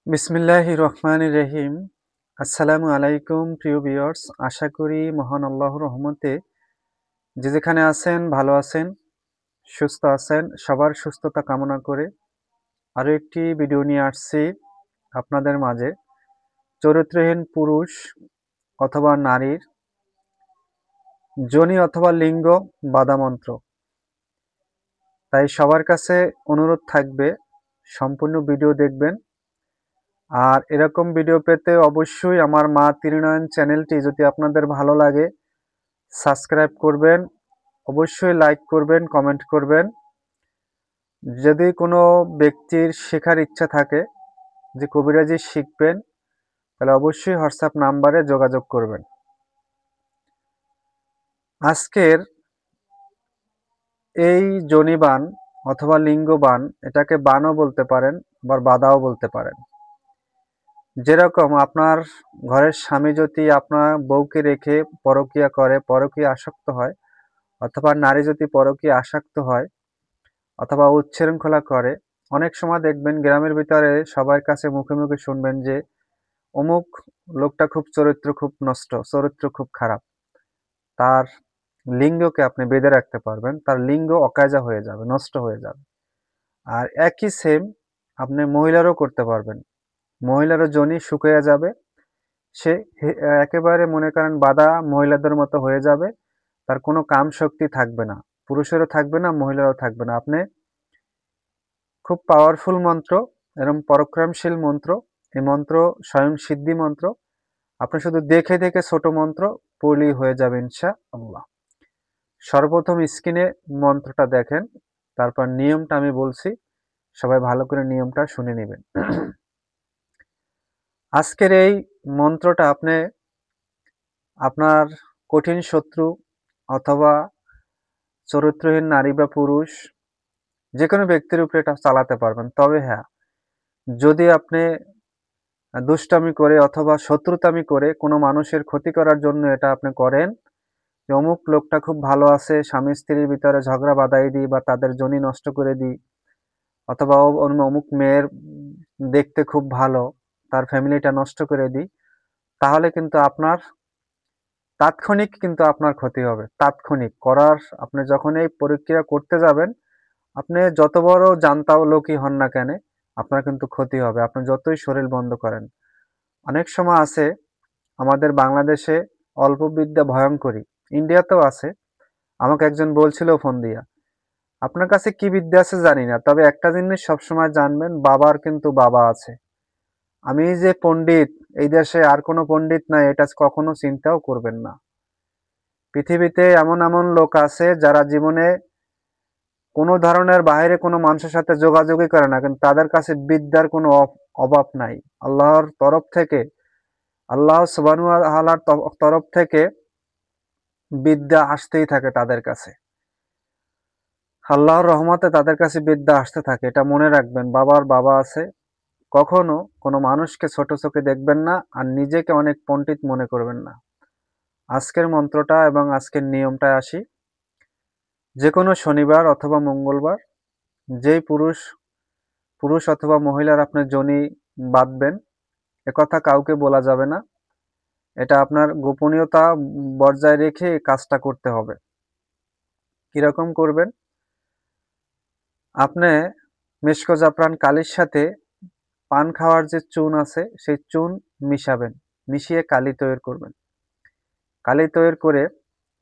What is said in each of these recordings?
বিসমিল্লাহির রহমানির রহিম। আসসালামু আলাইকুম প্রিয় ভিউয়ার্স। আশা করি মহান আল্লাহর রহমতে যে যেখানে আছেন ভালো আছেন, সুস্থ আছেন। সবার সুস্থতা কামনা করে আরও একটি ভিডিও নিয়ে আসছি আপনাদের মাঝে। চরিত্রহীন পুরুষ অথবা নারীর যোনি অথবা লিঙ্গ বাধা মন্ত্র। তাই সবার কাছে অনুরোধ থাকবে সম্পূর্ণ ভিডিও দেখবেন। আর এরকম ভিডিও পেতে অবশ্যই আমার মা ত্রিনয়ন চ্যানেলটি যদি আপনাদের ভালো লাগে সাবস্ক্রাইব করবেন, অবশ্যই লাইক করবেন, কমেন্ট করবেন। যদি কোনো ব্যক্তির শেখার ইচ্ছা থাকে যে কবিরাজি শিখবেন, তাহলে অবশ্যই হোয়াটসঅ্যাপ নাম্বারে যোগাযোগ করবেন। আজকের এই জনিবান অথবা লিঙ্গবান, এটাকে বানও বলতে পারেন, আবার বাধাও বলতে পারেন। যেরকম আপনার ঘরের স্বামী যদি আপনার বউকে রেখে পরকীয়া করে, পরকীয়া আসক্ত হয়, অথবা নারী যদি পরকীয়া আসক্ত হয় অথবা উচ্ছৃঙ্খলা করে, অনেক সময় দেখবেন গ্রামের ভিতরে সবার কাছে মুখে মুখে শুনবেন যে অমুক লোকটা খুব চরিত্র খুব নষ্ট, চরিত্র খুব খারাপ। তার লিঙ্গকে আপনি বেঁধে রাখতে পারবেন, তার লিঙ্গ অকায়জা হয়ে যাবে, নষ্ট হয়ে যাবে। আর একই সেম আপনি মহিলারও করতে পারবেন, মহিলারও যোনি শুকিয়ে যাবে, সে একেবারে মনে করেন বাধা মহিলাদের মতো হয়ে যাবে, তার কোনো কাম শক্তি থাকবে না, পুরুষেরও থাকবে না, মহিলারও থাকবে না। আপনি খুব পাওয়ারফুল মন্ত্র, এরকম পরাক্রমশীল মন্ত্র। এই মন্ত্র স্বয়ং সিদ্ধি মন্ত্র। আপনি শুধু দেখে দেখে ছোট মন্ত্র পড়লেই হয়ে যাবে ইনশাআল্লাহ। সর্বপ্রথম স্ক্রিনে মন্ত্রটা দেখেন, তারপর নিয়মটা আমি বলছি, সবাই ভালো করে নিয়মটা শুনে নেবেন। আজকের এই মন্ত্রটা আপনি আপনার কঠিন শত্রু অথবা চরিত্রহীন নারী বা পুরুষ যে কোনো ব্যক্তির উপরে এটা চালাতে পারবেন। তবে হ্যাঁ, যদি আপনি দুষ্টামি করে অথবা শত্রুতামি করে কোনো মানুষের ক্ষতি করার জন্য এটা আপনি করেন, যে অমুক লোকটা খুব ভালো আছে, স্বামী স্ত্রীর ভিতরে ঝগড়া বাঁধাই দিই বা তাদের জনি নষ্ট করে দিই, অথবা অমুক মেয়ের দেখতে খুব ভালো, তার ফ্যামিলিটা নষ্ট করে দিই, তাহলে কিন্তু আপনার তাৎক্ষণিক কিন্তু আপনার ক্ষতি হবে। তাৎক্ষণিক করার, আপনি যখন এই প্রক্রিয়া করতে যাবেন, আপনি যত বড় জানতা লোকই হন না কেন, আপনার কিন্তু ক্ষতি হবে, আপনি যতই শরীর বন্ধ করেন। অনেক সময় আছে আমাদের বাংলাদেশে অল্প বিদ্যা ভয়ঙ্করী, ইন্ডিয়াতেও আছে। আমাকে একজন বলছিল ফোন দিয়া, আপনার কাছে কি বিদ্যা আছে জানি না, তবে একটা জিনিস সবসময় জানবেন, বাবার কিন্তু বাবা আছে। আমি যে পণ্ডিত, এই দেশে আর কোনো পণ্ডিত নাই, এটা কখনো চিন্তাও করবেন না। পৃথিবীতে এমন এমন লোক আছে যারা জীবনে কোনো ধরনের বাইরে কোনো মানুষের সাথে যোগাযোগই করে না, কিন্তু তাদের কাছে বিদ্যার কোনো অভাব নাই। আল্লাহর তরফ থেকে, আল্লাহ সুবহানাহু ওয়া তাআলার তরফ থেকে বিদ্যা আসতেই থাকে তাদের কাছে। আল্লাহর রহমতে তাদের কাছে বিদ্যা আসতে থাকে, এটা মনে রাখবেন। বাবার বাবা আছে। কখনো কোনো মানুষকে ছোট চোখে দেখবেন না, আর নিজেকে অনেক পণ্ডিত মনে করবেন না। আজকের মন্ত্রটা এবং আজকের নিয়মটায় আসি। যে কোনো শনিবার অথবা মঙ্গলবার যেই পুরুষ পুরুষ অথবা মহিলার আপনার যোনি বাঁধবেন, একথা কাউকে বলা যাবে না। এটা আপনার গোপনীয়তা বজায় রেখে এই কাজটা করতে হবে। কিরকম করবেন? আপনি মেশকো জাফরান কালির সাথে পান খাওয়ার যে চুন আছে সেই চুন মিশাবেন, মিশিয়ে কালি তৈরি করবেন। কালি তৈরি করে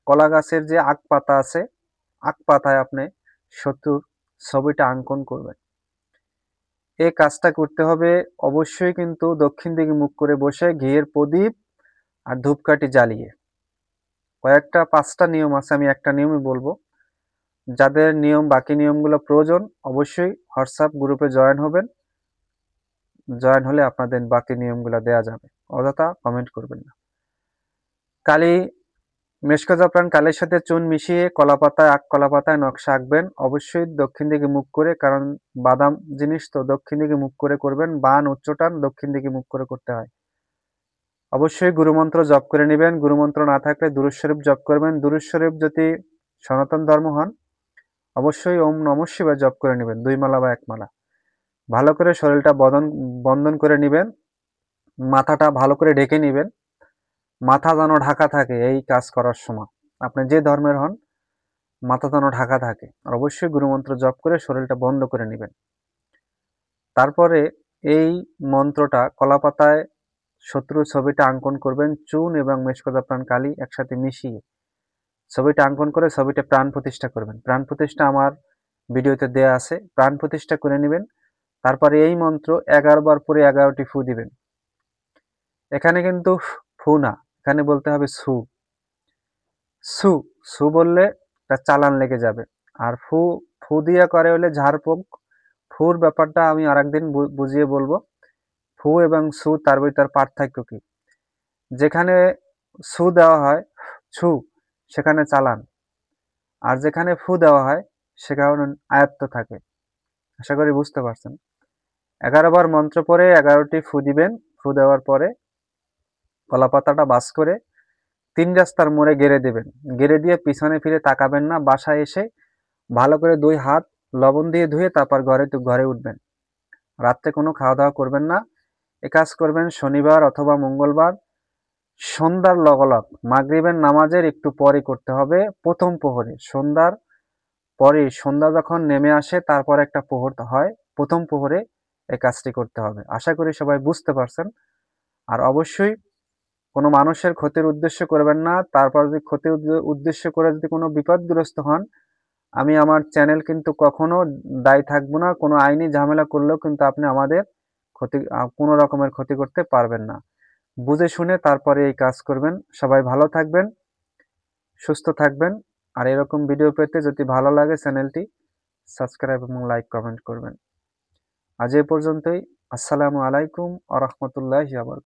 কলা গাছের যে আখ পাতা আছে, আখ পাতায় আপনি শত্রুর ছবিটা অঙ্কন করবেন। এই কাজটা করতে হবে অবশ্যই কিন্তু দক্ষিণ দিকে মুখ করে বসে, ঘিয়ের প্রদীপ আর ধূপকাঠি জ্বালিয়ে। কয়েকটা 5টা নিয়ম আছে, আমি একটা নিয়মই বলবো। যাদের নিয়ম বাকি নিয়মগুলো প্রয়োজন অবশ্যই হোয়াটসঅ্যাপ গ্রুপে জয়েন হবেন। জয়েন হলে আপনাদের বাকি নিয়মগুলো দেয়া যাবে, অযথা কমেন্ট করবেন না। কালি মেশকো জাফরান কালির সাথে চুন মিশিয়ে কলাপাতায় আখ কলাপাতায় নকশা আঁকবেন, অবশ্যই দক্ষিণ দিকে মুখ করে, কারণ বাদাম জিনিস তো দক্ষিণ দিকে মুখ করে করবেন। বান উচ্চটান দক্ষিণ দিকে মুখ করে করতে হয়। অবশ্যই গুরুমন্ত্র জপ করে নেবেন, গুরুমন্ত্র না থাকলে দুরূদ শরীফ জপ করবেন। দুরূদ শরীফ যদি সনাতন ধর্ম হন অবশ্যই ওম নমঃ শিবায় জপ করে নেবেন, 2 মালা বা 1 মালা। ভালো করে শরীরটা বন্ধন করে নেবেন, মাথাটা ভালো করে ঢেকে নেবেন, মাথা যেন ঢাকা থাকে এই কাজ করার সময়। আপনি যে ধর্মের হন, মাথা যেন ঢাকা থাকে। আর অবশ্যই গুরুমন্ত্র জপ করে শরীরটা বন্ধ করে নেবেন। তারপরে এই মন্ত্রটা কলাপাতায় শত্রুর ছবিটা অঙ্কন করবেন, চুন এবং মেশকোজাপ্রাণ কালি একসাথে মিশিয়ে ছবিটা অঙ্কন করে ছবিটা প্রাণ প্রতিষ্ঠা করবেন। প্রাণ প্রতিষ্ঠা আমার ভিডিওতে দেয়া আছে, প্রাণ প্রতিষ্ঠা করে নেবেন। তারপরে এই মন্ত্র 11 বার পরে 11টি ফু দিবেন। এখানে কিন্তু ফু না, এখানে বলতে হবে সু। সু, সু বললে একটা চালান লেগে যাবে। আর ফু, ফু দিয়া করে হলে ঝাড়ফুঁক। ফুর ব্যাপারটা আমি আরেকদিন বুঝিয়ে বলবো। ফু এবং সু তার ভিতর পার্থক্য কি। যেখানে সু দেওয়া হয়, ছু, সেখানে চালান। আর যেখানে ফু দেওয়া হয় সেখানে আয়ত্ত থাকে। আশা করি বুঝতে পারছেন। 11 বার মন্ত্র পড়ে 11টি ফু দিবেন। ফু দেওয়ার পরে কলাপাতাটা বাস করে 3 রাস্তার মোড়ে গেড়ে দেবেন। গেড়ে দিয়ে পিছনে ফিরে তাকাবেন না। বাসায় এসে ভালো করে 2 হাত লবণ দিয়ে ধুয়ে তারপর ঘরে উঠবেন। রাত্রে কোনো খাওয়া দাওয়া করবেন না। এ কাজ করবেন শনিবার অথবা মঙ্গলবার সন্ধ্যার লগালগ, মাগরিবের নামাজের একটু পরে করতে হবে, প্রথম প্রহরে। সন্ধ্যার পরে, সন্ধ্যা যখন নেমে আসে তারপর একটা প্রহর হয়, প্রথম প্রহরে এই কাজটি করতে হবে। আশা করি সবাই বুঝতে পারছেন। আর অবশ্যই কোনো মানুষের ক্ষতির উদ্দেশ্য করবেন না। তারপর যদি ক্ষতির উদ্দেশ্য করে যদি কোনো বিপদগ্রস্ত হন, আমি আমার চ্যানেল কিন্তু কখনো দায়ী থাকবো না। কোনো আইনি ঝামেলা করলেও কিন্তু আপনি আমাদের কোনো রকমের ক্ষতি করতে পারবেন না। বুঝে শুনে তারপরে এই কাজ করবেন। সবাই ভালো থাকবেন, সুস্থ থাকবেন। আর এরকম ভিডিও পেতে যদি ভালো লাগে চ্যানেলটি সাবস্ক্রাইব এবং লাইক কমেন্ট করবেন। আজ এ পর্যন্তই। আসসালামু আলাইকুম ওয়া রাহমাতুল্লাহি ওয়া বারাকাতুহু।